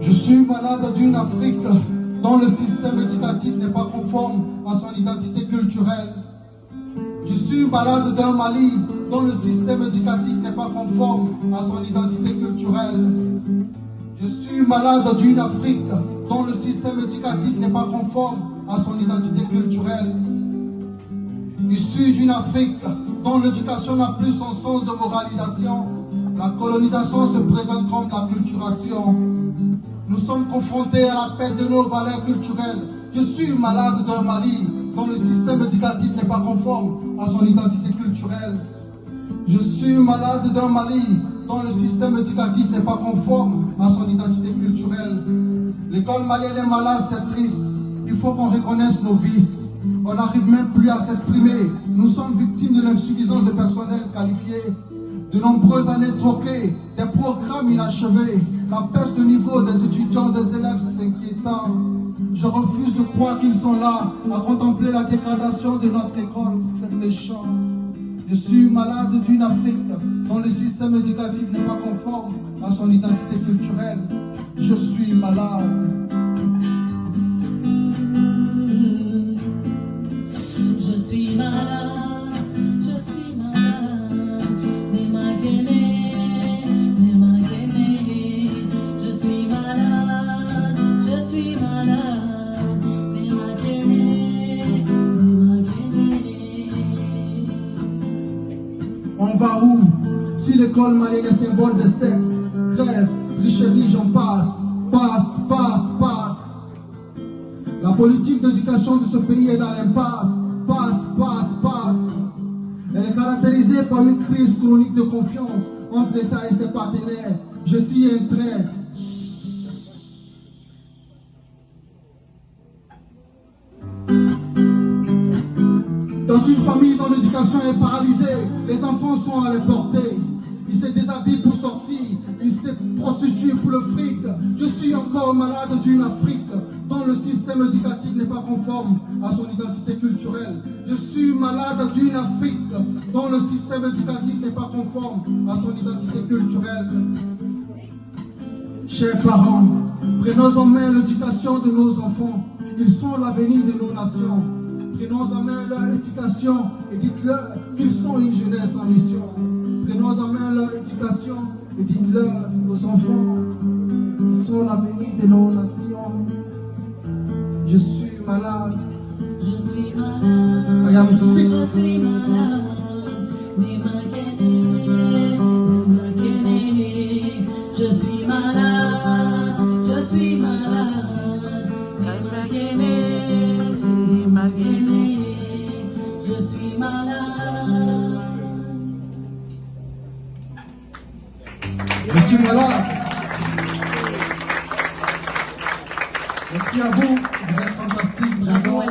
Je suis malade d'une Afrique dont le système éducatif n'est pas conforme à son identité culturelle. Je suis malade d'un Mali dont le système éducatif n'est pas conforme à son identité culturelle. Je suis malade d'une Afrique dont le système éducatif n'est pas conforme à son identité culturelle. Issu d'une Afrique dont l'éducation n'a plus son sens de moralisation, la colonisation se présente comme l'acculturation. Nous sommes confrontés à la perte de nos valeurs culturelles. Je suis malade d'un Mali dont le système éducatif n'est pas conforme à son identité culturelle. Je suis malade d'un Mali dont le système éducatif n'est pas conforme à son identité culturelle. L'école malienne est malade, c'est triste. Il faut qu'on reconnaisse nos vices. On n'arrive même plus à s'exprimer. Nous sommes victimes de l'insuffisance de personnel qualifié, de nombreuses années troquées, des programmes inachevés, la baisse de niveau des étudiants, des élèves, c'est inquiétant. Je refuse de croire qu'ils sont là à contempler la dégradation de notre école, c'est méchant. Je suis malade d'une Afrique dont le système éducatif n'est pas conforme à son identité culturelle. Je suis malade. Je suis malade, mais ma guinée, je suis malade, mais ma guinée. On va où? Si l'école malienne est symbole de sexe, grève, tricherie, j'en passe. Passe. La politique d'éducation de ce pays est dans l'impasse. Passe. Elle est caractérisée par une crise chronique de confiance entre l'État et ses partenaires. Je tire un trait. Dans une famille dont l'éducation est paralysée, les enfants sont à leur portée. Ils se déshabillent pour sortir, ils se prostituent pour le fric. Je suis encore malade d'une Afrique dont le système éducatif n'est pas conforme à son identité culturelle. Je suis malade d'une Afrique dont le système éducatif n'est pas conforme à son identité culturelle. Chers parents, prenons en main l'éducation de nos enfants. Ils sont l'avenir de nos nations. Prenons en main leur éducation et dites-leur qu'ils sont une jeunesse en mission. Prenons en main leur éducation et dites-leur aux enfants qu'ils sont l'avenir de nos nations. Je suis malade. I am sick. Je suis malade, mais ma guinée. Je suis malade, mais ma guinée. Je suis malade. Je suis malade. Merci à vous êtes fantastiques, j'adore.